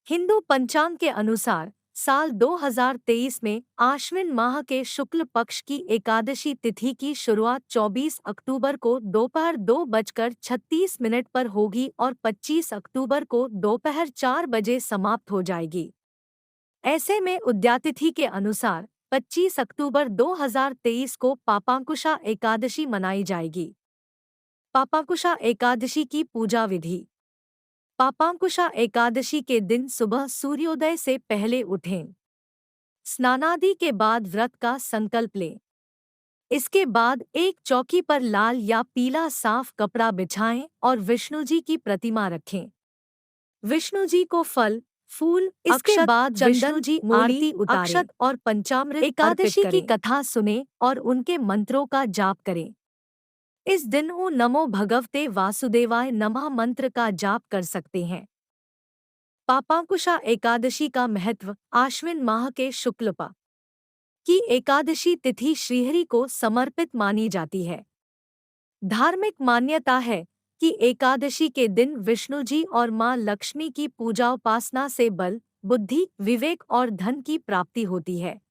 हिंदू पंचांग के अनुसार साल 2023 में आश्विन माह के शुक्ल पक्ष की एकादशी तिथि की शुरुआत 24 अक्टूबर को दोपहर 2:36 पर होगी और 25 अक्टूबर को दोपहर 4 बजे समाप्त हो जाएगी। ऐसे में उद्यातिथि के अनुसार 25 अक्टूबर 2023 को पापांकुशा एकादशी मनाई जाएगी। पापांकुशा एकादशी की पूजा विधि। पापांकुशा एकादशी के दिन सुबह सूर्योदय से पहले उठें। स्नानादि के बाद व्रत का संकल्प लें। इसके बाद एक चौकी पर लाल या पीला साफ कपड़ा बिछाएं और विष्णु जी की प्रतिमा रखें। विष्णु जी को फल, फूल, इसके बाद विष्णु जी आरती उतारें, अक्षत और पंचामृत एकादशी की कथा सुनें और उनके मंत्रों का जाप करें। इस दिन ओं नमो भगवते वासुदेवाय नमः मंत्र का जाप कर सकते हैं। पापांकुशा एकादशी का महत्व। आश्विन माह के शुक्ल पक्ष की एकादशी तिथि श्रीहरि को समर्पित मानी जाती है। धार्मिक मान्यता है कि एकादशी के दिन विष्णु जी और मां लक्ष्मी की पूजा उपासना से बल, बुद्धि, विवेक और धन की प्राप्ति होती है।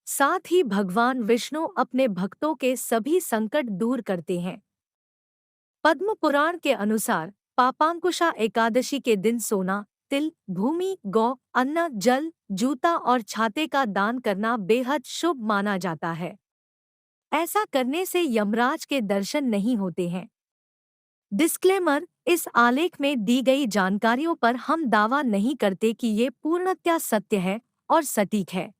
साथ ही भगवान विष्णु अपने भक्तों के सभी संकट दूर करते हैं। पद्म पुराण के अनुसार पापांकुशा एकादशी के दिन सोना, तिल, भूमि, गौ, अन्न, जल, जूता और छाते का दान करना बेहद शुभ माना जाता है। ऐसा करने से यमराज के दर्शन नहीं होते हैं। डिस्क्लेमर: इस आलेख में दी गई जानकारियों पर हम दावा नहीं करते कि ये पूर्णतया सत्य है और सटीक है।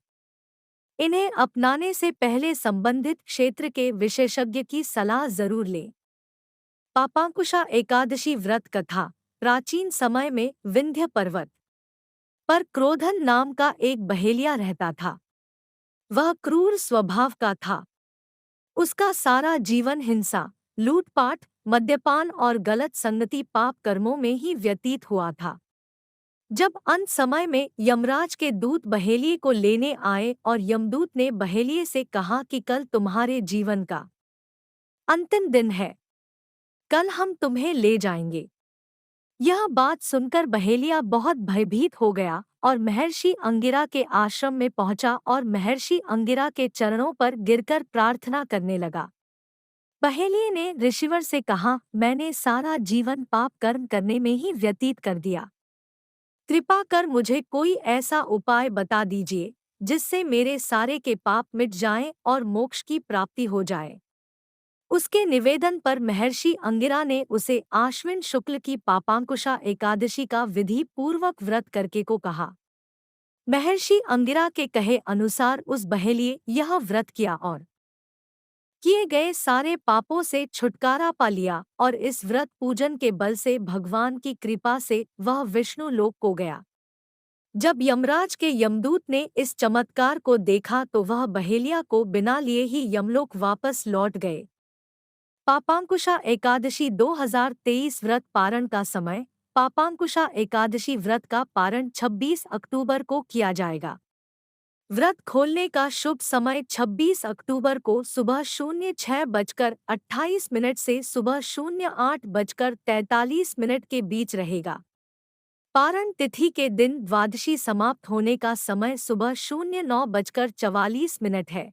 इन्हें अपनाने से पहले संबंधित क्षेत्र के विशेषज्ञ की सलाह जरूर लें। पापांकुशा एकादशी व्रत कथा। प्राचीन समय में विंध्य पर्वत पर क्रोधन नाम का एक बहेलिया रहता था। वह क्रूर स्वभाव का था। उसका सारा जीवन हिंसा, लूटपाट, मद्यपान और गलत संगति पाप कर्मों में ही व्यतीत हुआ था। जब अंत समय में यमराज के दूत बहेलिये को लेने आए और यमदूत ने बहेलिये से कहा कि कल तुम्हारे जीवन का अंतिम दिन है, कल हम तुम्हें ले जाएंगे। यह बात सुनकर बहेलिया बहुत भयभीत हो गया और महर्षि अंगिरा के आश्रम में पहुंचा और महर्षि अंगिरा के चरणों पर गिरकर प्रार्थना करने लगा। बहेलिये ने ऋषिवर से कहा, मैंने सारा जीवन पाप कर्म करने में ही व्यतीत कर दिया। कृपा कर मुझे कोई ऐसा उपाय बता दीजिए जिससे मेरे सारे के पाप मिट जाएं और मोक्ष की प्राप्ति हो जाए। उसके निवेदन पर महर्षि अंगिरा ने उसे आश्विन शुक्ल की पापांकुशा एकादशी का विधि पूर्वक व्रत करके को कहा। महर्षि अंगिरा के कहे अनुसार उस बहेलिये यह व्रत किया और किए गए सारे पापों से छुटकारा पा लिया और इस व्रत पूजन के बल से भगवान की कृपा से वह विष्णु लोक को गया। जब यमराज के यमदूत ने इस चमत्कार को देखा तो वह बहेलिया को बिना लिए ही यमलोक वापस लौट गए। पापांकुशा एकादशी 2023 व्रत पारण का समय। पापांकुशा एकादशी व्रत का पारण 26 अक्टूबर को किया जाएगा। व्रत खोलने का शुभ समय 26 अक्टूबर को सुबह 06:28 से सुबह 08:43 के बीच रहेगा। पारण तिथि के दिन द्वादशी समाप्त होने का समय सुबह 09:44 है।